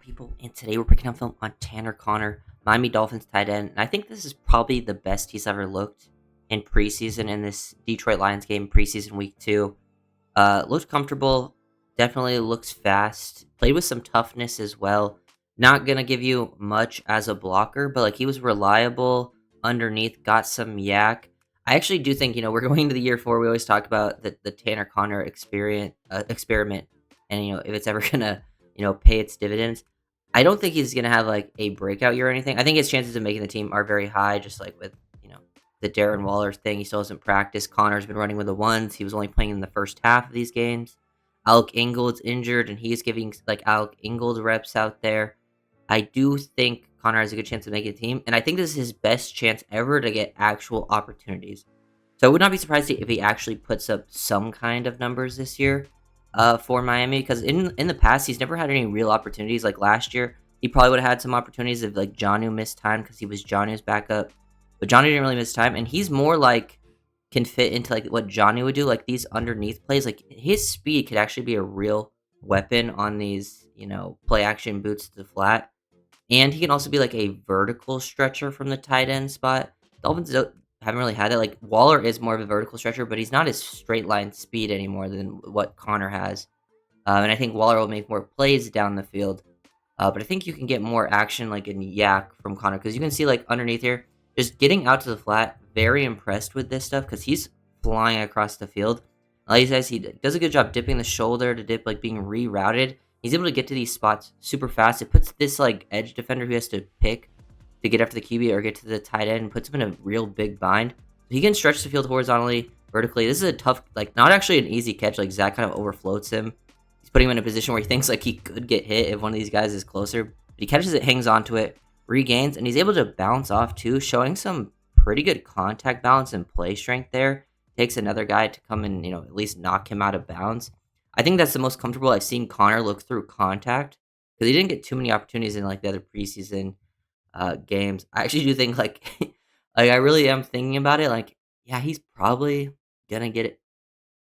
people? And today we're breaking down film on Tanner Connor, Miami Dolphins tight end. And I think this is probably the best he's ever looked in preseason in this Detroit Lions game, preseason week 2. Looked comfortable, definitely looks fast, played with some toughness as well. Not gonna give you much as a blocker, but like he was reliable underneath, got some yak. I actually do think, we're going into the year 4. We always talk about the Tanner Connor experiment, and if it's ever gonna pay its dividends. I don't think he's gonna have like a breakout year or anything. I think his chances of making the team are very high, just like with the Darren Waller thing. He still hasn't practiced. Connor's been running with the ones. He was only playing in the first half of these games. Alec Ingold's injured, and he's giving like Alec Ingold reps out there. I do think Connor has a good chance of making the team, and I think this is his best chance ever to get actual opportunities. So I would not be surprised if he actually puts up some kind of numbers this year for Miami, because in the past he's never had any real opportunities. Like last year, he probably would have had some opportunities if like Jonnu missed time because he was Jonnu's backup, but Jonnu didn't really miss time, and he's more like can fit into like what Jonnu would do, like these underneath plays. Like his speed could actually be a real weapon on these play action boots to the flat, and he can also be like a vertical stretcher from the tight end spot. Dolphins haven't really had it. Like Waller is more of a vertical stretcher, but he's not as straight line speed anymore than what Connor has. And I think Waller will make more plays down the field. But I think you can get more action like in yak from Connor, because you can see like underneath here, just getting out to the flat. Very impressed with this stuff because he's flying across the field. Like he says, he does a good job dipping the shoulder to dip, like being rerouted. He's able to get to these spots super fast. It puts this like edge defender who has to pick to get after the QB or get to the tight end and puts him in a real big bind. He can stretch the field horizontally, vertically. This is a tough, like not actually an easy catch. Like Zach kind of overfloats him. He's putting him in a position where he thinks like he could get hit if one of these guys is closer. But he catches it, hangs onto it, regains, and he's able to bounce off too, showing some pretty good contact balance and play strength there. Takes another guy to come and, at least knock him out of bounds. I think that's the most comfortable I've seen Connor look through contact, because he didn't get too many opportunities in like the other preseason games. I actually do think like like I really am thinking about it. Like, yeah, he's probably gonna get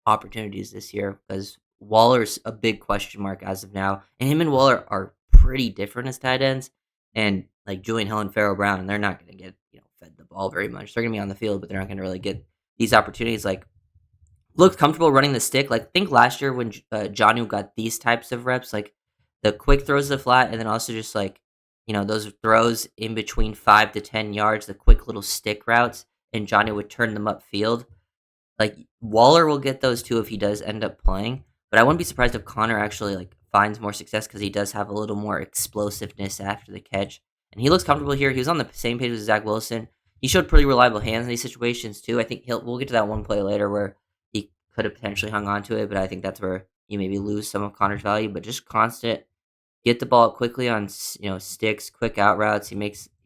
opportunities this year because Waller's a big question mark as of now, and him and Waller are pretty different as tight ends. And like Julian Hill and Pharaoh Brown, they're not gonna get fed the ball very much. They're gonna be on the field, but they're not gonna really get these opportunities. Like, looked comfortable running the stick. Like, think last year when Jonnu got these types of reps, like the quick throws to the flat, and then also just like those throws in between 5 to 10 yards, the quick little stick routes, and Jonnu would turn them upfield. Like Waller will get those too if he does end up playing, but I wouldn't be surprised if Connor actually like finds more success because he does have a little more explosiveness after the catch. And he looks comfortable here. He was on the same page with Zach Wilson. He showed pretty reliable hands in these situations too. I think we'll get to that one play later where he could have potentially hung on to it, but I think that's where you maybe lose some of Connor's value. But just constant, get the ball quickly on sticks, quick out routes. He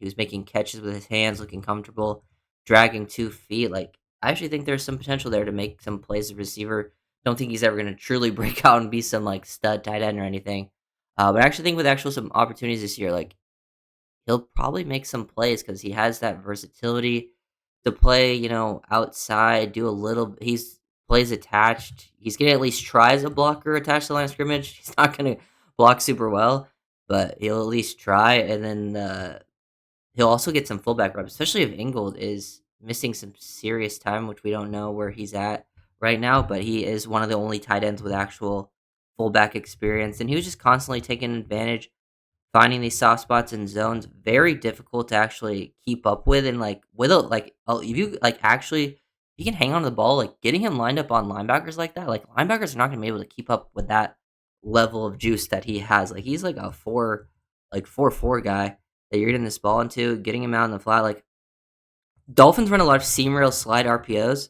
was making catches with his hands, looking comfortable, dragging 2 feet. Like, I actually think there's some potential there to make some plays as a receiver. Don't think he's ever going to truly break out and be some like stud tight end or anything. But I actually think with some opportunities this year, like he'll probably make some plays because he has that versatility to play, outside, do a little. He's plays attached. He's gonna at least try as a blocker attached to the line of scrimmage. He's not gonna block super well, but he'll at least try. And then he'll also get some fullback reps, especially if Ingold is missing some serious time, which we don't know where he's at right now. But he is one of the only tight ends with actual fullback experience, and he was just constantly taking advantage, finding these soft spots in zones. Very difficult to actually keep up with, and like with a if you like actually you can hang on to the ball, like getting him lined up on linebackers like that. Like linebackers are not going to be able to keep up with that level of juice that he has. Like he's like a 4-4 guy that you're getting this ball into, getting him out in the flat. Like Dolphins run a lot of seam rail slide RPOs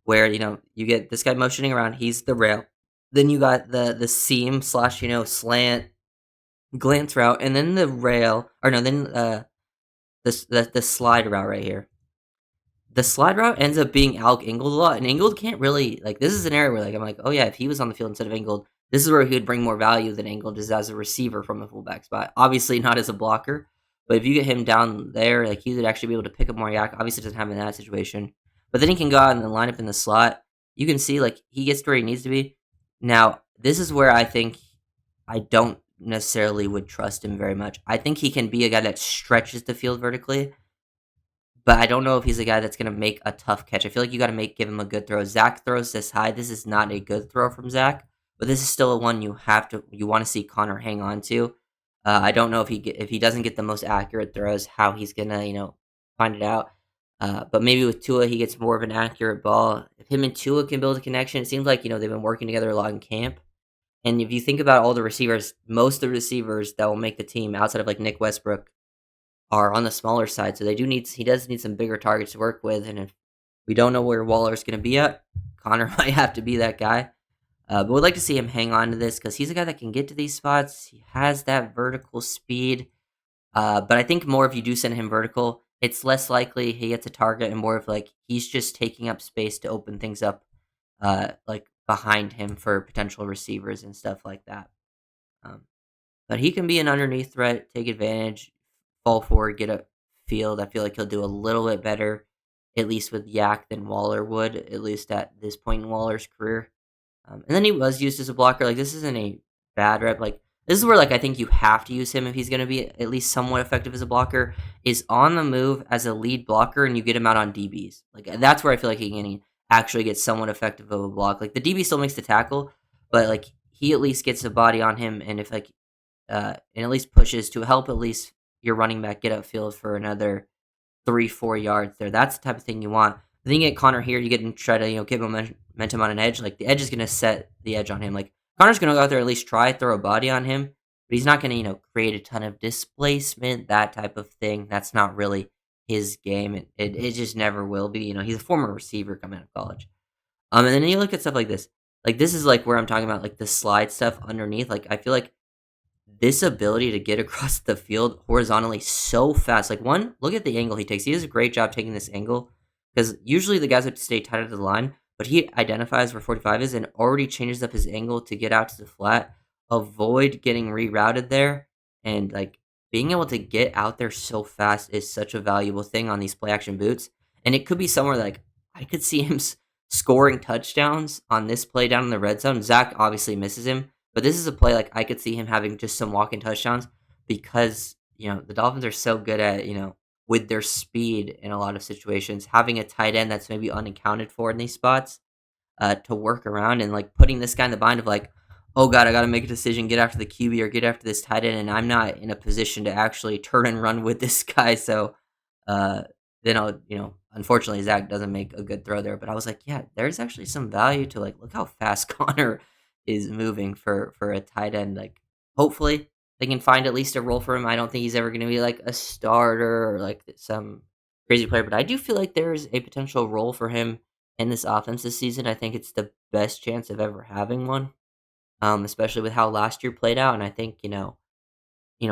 where you get this guy motioning around, he's the rail. Then you got the seam slash slant glance route, and then the rail, or no, then the slide route right here. The slide route ends up being Alec Ingold a lot, and Ingold can't really like. This is an area where like I'm like, oh yeah, if he was on the field instead of Ingold, this is where he would bring more value than Ingold is as a receiver from the fullback spot. Obviously not as a blocker, but if you get him down there, like he would actually be able to pick up more yak. Obviously, doesn't happen in that situation, but then he can go out and then line up in the slot. You can see like he gets to where he needs to be. Now, this is where I think I don't necessarily would trust him very much. I think he can be a guy that stretches the field vertically, but I don't know if he's a guy that's gonna make a tough catch. I feel like you gotta give him a good throw. Zach throws this high. This is not a good throw from Zach, but this is still a one you want to see Connor hang on to. I don't know if he doesn't get the most accurate throws, how he's gonna find it out. But maybe with Tua, he gets more of an accurate ball. If him and Tua can build a connection, it seems like they've been working together a lot in camp. And if you think about all the receivers, most of the receivers that will make the team outside of like Nick Westbrook are on the smaller side, so he does need some bigger targets to work with, and if we don't know where Waller's gonna be at, Connor might have to be that guy. But we'd like to see him hang on to this because he's a guy that can get to these spots. He has that vertical speed, but I think more if you do send him vertical, it's less likely he gets a target and more of like he's just taking up space to open things up, like behind him for potential receivers and stuff like that. Um, but he can be an underneath threat, take advantage, fall forward, get a field. I feel like he'll do a little bit better, at least with Yak than Waller would, at least at this point in Waller's career. And then he was used as a blocker. Like this isn't a bad rep. Like this is where like I think you have to use him if he's going to be at least somewhat effective as a blocker. Is on the move as a lead blocker, and you get him out on DBs. Like that's where I feel like he can actually get somewhat effective of a block. Like the DB still makes the tackle, but like he at least gets a body on him, and if like and at least pushes to help at least your running back get upfield for another 3-4 yards there. That's the type of thing you want. The thing you get Connor here, you get him try to get momentum on an edge. Like the edge is gonna set the edge on him. Like Connor's gonna go out there at least try throw a body on him, but he's not gonna create a ton of displacement, that type of thing. That's not really his game. It just never will be. He's a former receiver coming out of college. And then you look at stuff like this. Like this is like where I'm talking about like the slide stuff underneath. Like I feel like this ability to get across the field horizontally so fast. Like one, look at the angle he takes. He does a great job taking this angle because usually the guys have to stay tight to the line, but he identifies where 45 is and already changes up his angle to get out to the flat, avoid getting rerouted there, and like being able to get out there so fast is such a valuable thing on these play action boots. And it could be somewhere like I could see him scoring touchdowns on this play down in the red zone. Zach obviously misses him, but this is a play like I could see him having just some walk-in touchdowns because, the Dolphins are so good at, with their speed in a lot of situations, having a tight end that's maybe unaccounted for in these spots to work around and like putting this guy in the bind of like, oh God, I got to make a decision, get after the QB or get after this tight end, and I'm not in a position to actually turn and run with this guy. So uh, then unfortunately Zach doesn't make a good throw there. But I was like, yeah, there's actually some value to like, look how fast Connor is moving for a tight end. Like, hopefully they can find at least a role for him. I don't think he's ever going to be like a starter or like some crazy player, but I do feel like there's a potential role for him in this offense this season. I think it's the best chance of ever having one, especially with how last year played out. And I think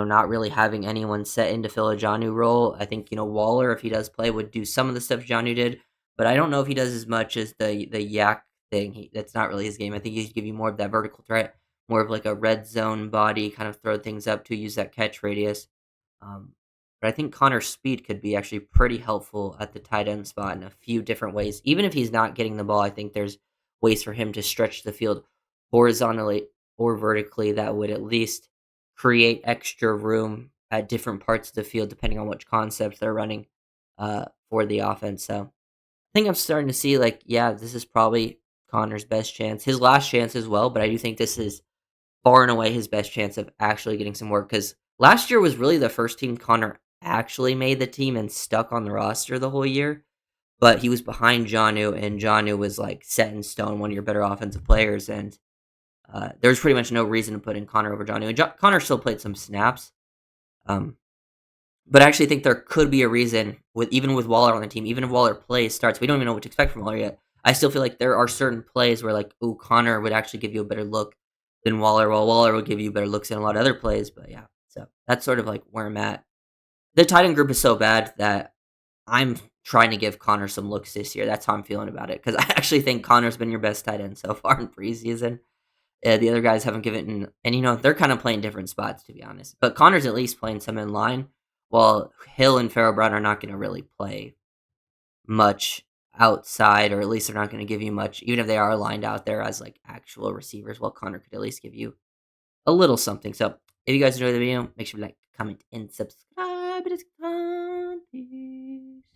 not really having anyone set in to fill a Jonnu role. I think, Waller, if he does play, would do some of the stuff Jonnu did, but I don't know if he does as much as the Yak thing. That's not really his game. I think he's give you more of that vertical threat, more of like a red zone body, kind of throw things up to use that catch radius. Um, but I think Connor's speed could be actually pretty helpful at the tight end spot in a few different ways. Even if he's not getting the ball, I think there's ways for him to stretch the field horizontally or vertically that would at least create extra room at different parts of the field depending on which concepts they're running for the offense. So I think I'm starting to see like, yeah, this is probably Connor's best chance, his last chance as well. But I do think this is far and away his best chance of actually getting some work because last year was really the first team Connor actually made the team and stuck on the roster the whole year. But he was behind Jonnu, and Jonnu was like set in stone, one of your better offensive players, and there's pretty much no reason to put in Connor over Jonnu. And Connor still played some snaps, um, but I actually think there could be a reason with Waller on the team, even if Waller plays starts, we don't even know what to expect from Waller yet. I still feel like there are certain plays where like, ooh, Connor would actually give you a better look than Waller, while Waller will give you better looks in a lot of other plays. But yeah, so that's sort of like where I'm at. The tight end group is so bad that I'm trying to give Connor some looks this year. That's how I'm feeling about it because I actually think Connor's been your best tight end so far in preseason. The other guys haven't given, and they're kind of playing different spots to be honest. But Connor's at least playing some in line, while Hill and Farrell Brown are not going to really play much outside, or at least they're not going to give you much, even if they are lined out there as like actual receivers. While Connor could at least give you a little something. So If you guys enjoyed the video, make sure to like, comment, and subscribe.